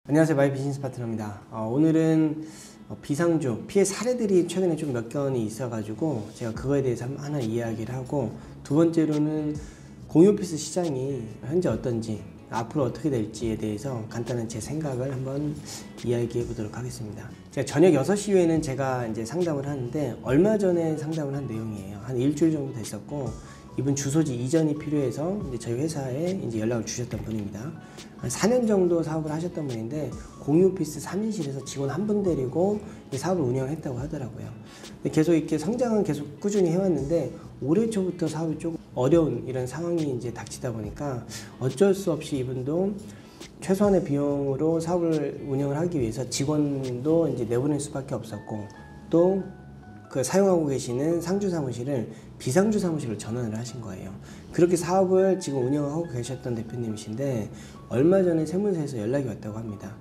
안녕하세요. 마이 비즈니스 파트너입니다. 오늘은 비상주 피해 사례들이 최근에 좀 몇 건이 있어가지고 제가 그거에 대해서 하나 이야기를 하고, 두 번째로는 공유오피스 시장이 현재 어떤지 앞으로 어떻게 될지에 대해서 간단한 제 생각을 한번 이야기해 보도록 하겠습니다. 제가 저녁 6시 이후에는 제가 이제 상담을 하는데, 얼마 전에 상담을 한 내용이에요. 한 일주일 정도 됐었고, 이분 주소지 이전이 필요해서 이제 저희 회사에 이제 연락을 주셨던 분입니다. 한 4년 정도 사업을 하셨던 분인데, 공유오피스 3인실에서 직원 한 분 데리고 사업을 운영했다고 하더라고요. 근데 계속 이렇게 성장은 계속 꾸준히 해왔는데, 올해 초부터 사업이 조금 어려운 이런 상황이 이제 닥치다 보니까 어쩔 수 없이 이분도 최소한의 비용으로 사업을 운영을 하기 위해서 직원도 이제 내보낼 수밖에 없었고, 또 그 사용하고 계시는 상주 사무실을 비상주 사무실로 전환을 하신 거예요. 그렇게 사업을 지금 운영하고 계셨던 대표님이신데, 얼마 전에 세무서에서 연락이 왔다고 합니다.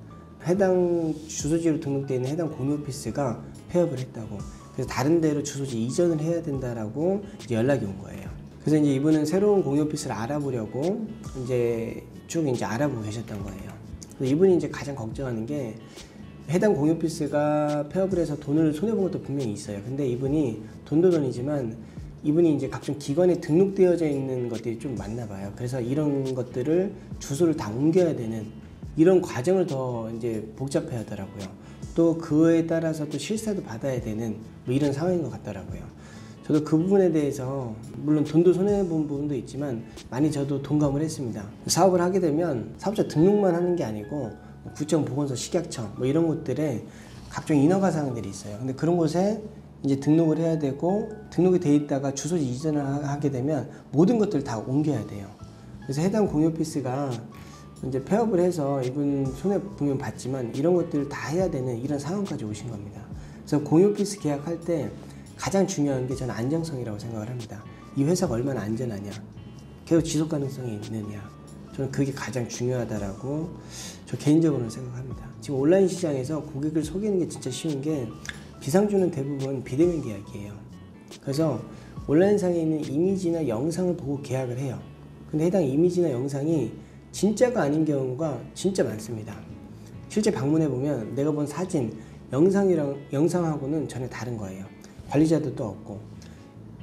해당 주소지로 등록되어 있는 해당 공유오피스가 폐업을 했다고. 그래서 다른 데로 주소지 이전을 해야 된다라고 이제 연락이 온 거예요. 그래서 이제 이분은 새로운 공유오피스를 알아보려고 이제 쭉 이제 알아보고 계셨던 거예요. 그래서 이분이 이제 가장 걱정하는 게, 해당 공유오피스가 폐업을 해서 돈을 손해본 것도 분명히 있어요. 근데 이분이 돈도 돈이지만 이분이 이제 각종 기관에 등록되어져 있는 것들이 좀 많나 봐요. 그래서 이런 것들을 주소를 다 옮겨야 되는 이런 과정을 더 이제 복잡해 하더라고요. 또 그에 따라서 또 실사도 받아야 되는 뭐 이런 상황인 것 같더라고요. 저도 그 부분에 대해서 물론 돈도 손해본 부분도 있지만 많이 저도 동감을 했습니다. 사업을 하게 되면 사업자 등록만 하는 게 아니고 구청보건소, 식약청 뭐 이런 곳들에 각종 인허가 사항들이 있어요. 근데 그런 곳에 이제 등록을 해야 되고, 등록이 돼 있다가 주소지 이전을 하게 되면 모든 것들을 다 옮겨야 돼요. 그래서 해당 공유오피스가 이제 폐업을 해서 이분 손해 분명 받지만 이런 것들을 다 해야 되는 이런 상황까지 오신 겁니다. 그래서 공유오피스 계약할 때 가장 중요한 게 저는 안정성이라고 생각을 합니다. 이 회사가 얼마나 안전하냐, 계속 지속 가능성이 있느냐, 저는 그게 가장 중요하다라고 저 개인적으로는 생각합니다. 지금 온라인 시장에서 고객을 속이는 게 진짜 쉬운 게, 비상주는 대부분 비대면 계약이에요. 그래서 온라인상에 있는 이미지나 영상을 보고 계약을 해요. 근데 해당 이미지나 영상이 진짜가 아닌 경우가 진짜 많습니다. 실제 방문해 보면 내가 본 사진, 영상하고는 전혀 다른 거예요. 관리자도 또 없고.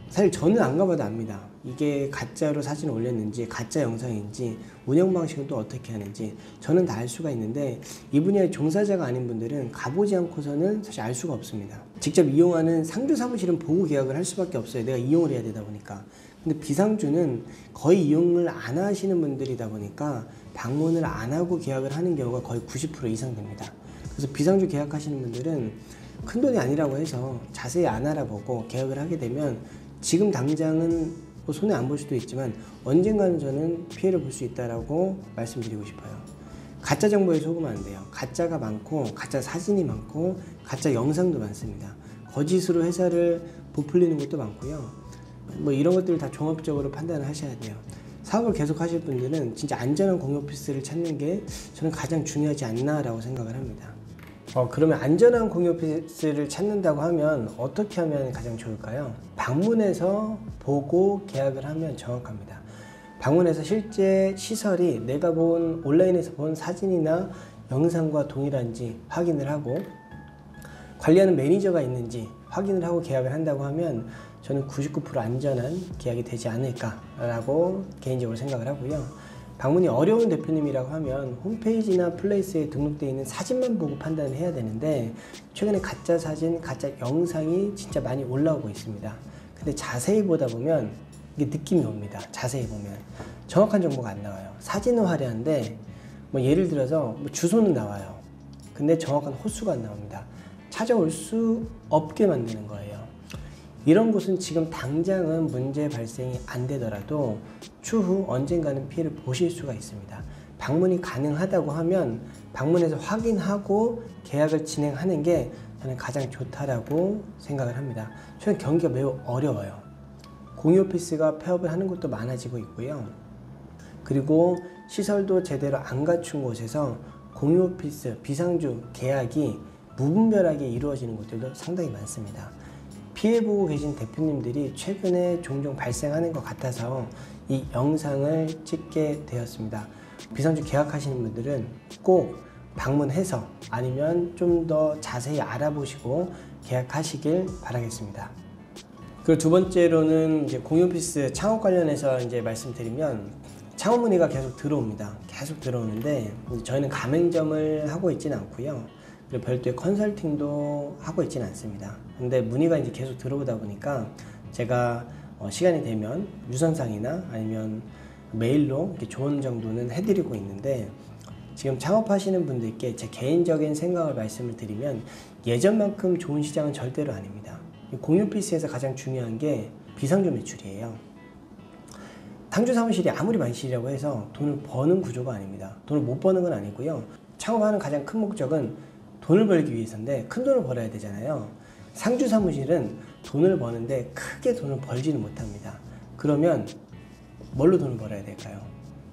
사실 저는 안 가봐도 압니다. 이게 가짜로 사진을 올렸는지 가짜 영상인지 운영 방식은 또 어떻게 하는지 저는 다 알 수가 있는데, 이 분야의 종사자가 아닌 분들은 가보지 않고서는 사실 알 수가 없습니다. 직접 이용하는 상주 사무실은 보고 계약을 할 수밖에 없어요. 내가 이용을 해야 되다 보니까. 근데 비상주는 거의 이용을 안 하시는 분들이다 보니까 방문을 안 하고 계약을 하는 경우가 거의 90% 이상 됩니다. 그래서 비상주 계약하시는 분들은 큰 돈이 아니라고 해서 자세히 안 알아보고 계약을 하게 되면 지금 당장은 뭐 손해 안 볼 수도 있지만 언젠가는 저는 피해를 볼 수 있다라고 말씀드리고 싶어요. 가짜 정보에 속으면 안 돼요. 가짜가 많고, 가짜 사진이 많고, 가짜 영상도 많습니다. 거짓으로 회사를 부풀리는 것도 많고요. 뭐 이런 것들을 다 종합적으로 판단을 하셔야 돼요. 사업을 계속 하실 분들은 진짜 안전한 공유오피스를 찾는 게 저는 가장 중요하지 않나라고 생각을 합니다. 그러면 안전한 공유오피스를 찾는다고 하면 어떻게 하면 가장 좋을까요? 방문해서 보고 계약을 하면 정확합니다. 방문해서 실제 시설이 내가 본 온라인에서 본 사진이나 영상과 동일한지 확인을 하고, 관리하는 매니저가 있는지 확인을 하고 계약을 한다고 하면 저는 99% 안전한 계약이 되지 않을까라고 개인적으로 생각을 하고요. 방문이 어려운 대표님이라고 하면 홈페이지나 플레이스에 등록되어 있는 사진만 보고 판단을 해야 되는데, 최근에 가짜 사진, 가짜 영상이 진짜 많이 올라오고 있습니다. 근데 자세히 보다 보면 이게 느낌이 옵니다. 자세히 보면 정확한 정보가 안 나와요. 사진은 화려한데 뭐 예를 들어서 뭐 주소는 나와요. 근데 정확한 호수가 안 나옵니다. 찾아올 수 없게 만드는 거예요. 이런 곳은 지금 당장은 문제 발생이 안 되더라도 추후 언젠가는 피해를 보실 수가 있습니다. 방문이 가능하다고 하면 방문해서 확인하고 계약을 진행하는 게 저는 가장 좋다라고 생각을 합니다. 저는 경기가 매우 어려워요. 공유오피스가 폐업을 하는 곳도 많아지고 있고요. 그리고 시설도 제대로 안 갖춘 곳에서 공유오피스, 비상주 계약이 무분별하게 이루어지는 곳들도 상당히 많습니다. 피해보고 계신 대표님들이 최근에 종종 발생하는 것 같아서 이 영상을 찍게 되었습니다. 비상주 계약하시는 분들은 꼭 방문해서 아니면 좀 더 자세히 알아보시고 계약하시길 바라겠습니다. 그리고 두 번째로는 이제 공유 오피스 창업 관련해서 이제 말씀드리면 창업 문의가 계속 들어옵니다. 계속 들어오는데 저희는 가맹점을 하고 있지는 않고요. 그리고 별도의 컨설팅도 하고 있지는 않습니다. 근데 문의가 이제 계속 들어오다 보니까 제가 시간이 되면 유선상이나 아니면 메일로 이렇게 조언 정도는 해드리고 있는데, 지금 창업하시는 분들께 제 개인적인 생각을 말씀을 드리면 예전만큼 좋은 시장은 절대로 아닙니다. 공유 오피스에서 가장 중요한 게 비상주 매출이에요. 상주 사무실이 아무리 만실이라고 해서 돈을 버는 구조가 아닙니다. 돈을 못 버는 건 아니고요. 창업하는 가장 큰 목적은 돈을 벌기 위해서인데 큰 돈을 벌어야 되잖아요. 상주 사무실은 돈을 버는데 크게 돈을 벌지는 못합니다. 그러면 뭘로 돈을 벌어야 될까요?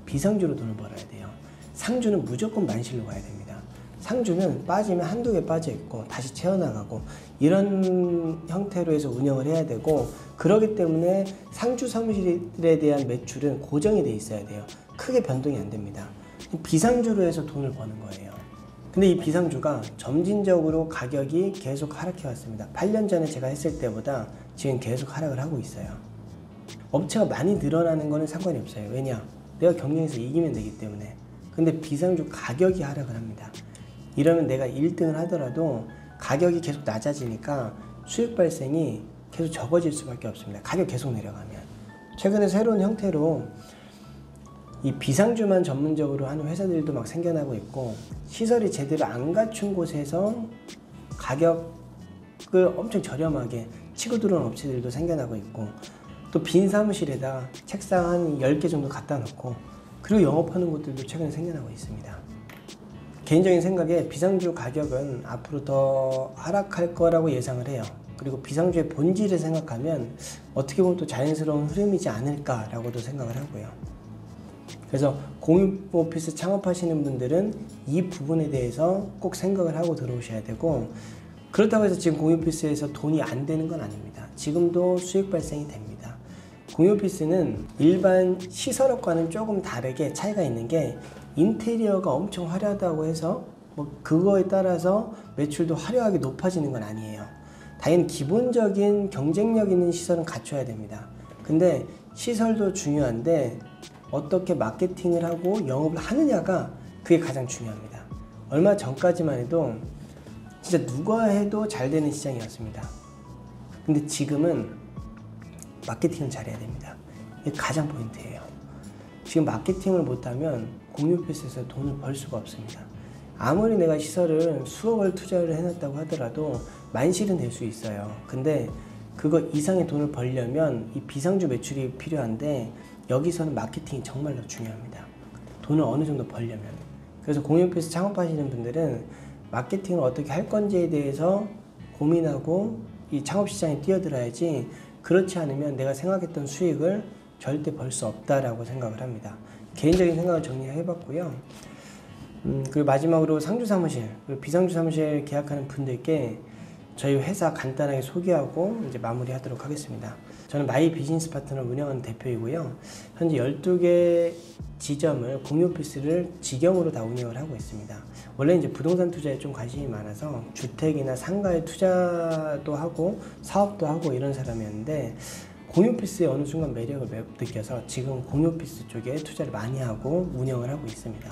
비상주로 돈을 벌어야 돼요. 상주는 무조건 만실로 가야 됩니다. 상주는 빠지면 한두 개 빠져 있고 다시 채워나가고 이런 형태로 해서 운영을 해야 되고, 그러기 때문에 상주 사무실에 대한 매출은 고정이 돼 있어야 돼요. 크게 변동이 안 됩니다. 비상주로 해서 돈을 버는 거예요. 근데 이 비상주가 점진적으로 가격이 계속 하락해 왔습니다. 8년 전에 제가 했을 때보다 지금 계속 하락을 하고 있어요. 업체가 많이 늘어나는 거는 상관이 없어요. 왜냐? 내가 경쟁에서 이기면 되기 때문에. 근데 비상주 가격이 하락을 합니다. 이러면 내가 1등을 하더라도 가격이 계속 낮아지니까 수익 발생이 계속 적어질 수밖에 없습니다. 가격 계속 내려가면. 최근에 새로운 형태로 이 비상주만 전문적으로 하는 회사들도 막 생겨나고 있고, 시설이 제대로 안 갖춘 곳에서 가격을 엄청 저렴하게 치고 들어오는 업체들도 생겨나고 있고, 또 빈 사무실에다 책상 한 10개 정도 갖다 놓고 그리고 영업하는 곳들도 최근에 생겨나고 있습니다. 개인적인 생각에 비상주 가격은 앞으로 더 하락할 거라고 예상을 해요. 그리고 비상주의 본질을 생각하면 어떻게 보면 또 자연스러운 흐름이지 않을까라고도 생각을 하고요. 그래서 공유 오피스 창업하시는 분들은 이 부분에 대해서 꼭 생각을 하고 들어오셔야 되고, 그렇다고 해서 지금 공유 오피스에서 돈이 안 되는 건 아닙니다. 지금도 수익 발생이 됩니다. 공유 오피스는 일반 시설업과는 조금 다르게 차이가 있는 게, 인테리어가 엄청 화려하다고 해서 그거에 따라서 매출도 화려하게 높아지는 건 아니에요. 당연히 기본적인 경쟁력 있는 시설은 갖춰야 됩니다. 근데 시설도 중요한데 어떻게 마케팅을 하고 영업을 하느냐가 그게 가장 중요합니다. 얼마 전까지만 해도 진짜 누가 해도 잘 되는 시장이었습니다. 근데 지금은 마케팅을 잘해야 됩니다. 이게 가장 포인트예요. 지금 마케팅을 못하면 공유 오피스에서 돈을 벌 수가 없습니다. 아무리 내가 시설을 수억을 투자를 해놨다고 하더라도 만실은 될 수 있어요. 근데 그거 이상의 돈을 벌려면 이 비상주 매출이 필요한데, 여기서는 마케팅이 정말로 중요합니다. 돈을 어느 정도 벌려면. 그래서 공유 오피스 창업하시는 분들은 마케팅을 어떻게 할 건지에 대해서 고민하고 이 창업시장에 뛰어들어야지, 그렇지 않으면 내가 생각했던 수익을 절대 벌 수 없다라고 생각을 합니다. 개인적인 생각을 정리해봤고요. 그리고 마지막으로 상주 사무실, 그리고 비상주 사무실 계약하는 분들께 저희 회사 간단하게 소개하고 이제 마무리하도록 하겠습니다. 저는 마이 비즈니스 파트너 운영하는 대표이고요. 현재 12개 지점을 공유 오피스를 직영으로 다 운영을 하고 있습니다. 원래 이제 부동산 투자에 좀 관심이 많아서 주택이나 상가에 투자도 하고 사업도 하고 이런 사람이었는데, 공유 오피스에 어느 순간 매력을 느껴서 지금 공유 오피스 쪽에 투자를 많이 하고 운영을 하고 있습니다.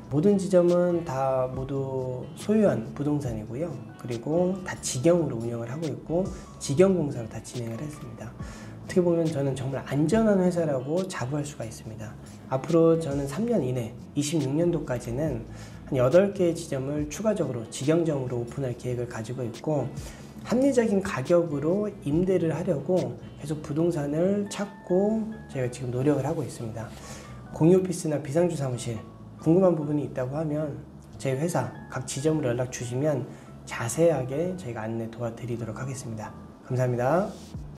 모든 지점은 다 모두 소유한 부동산이고요. 그리고 다 직영으로 운영을 하고 있고 직영공사로 다 진행을 했습니다. 어떻게 보면 저는 정말 안전한 회사라고 자부할 수가 있습니다. 앞으로 저는 3년 이내 26년도까지는 한 8개의 지점을 추가적으로 직영점으로 오픈할 계획을 가지고 있고, 합리적인 가격으로 임대를 하려고 계속 부동산을 찾고 제가 지금 노력을 하고 있습니다. 공유 오피스나 비상주 사무실 궁금한 부분이 있다고 하면 저희 회사 각 지점으로 연락 주시면 자세하게 저희가 안내 도와드리도록 하겠습니다. 감사합니다.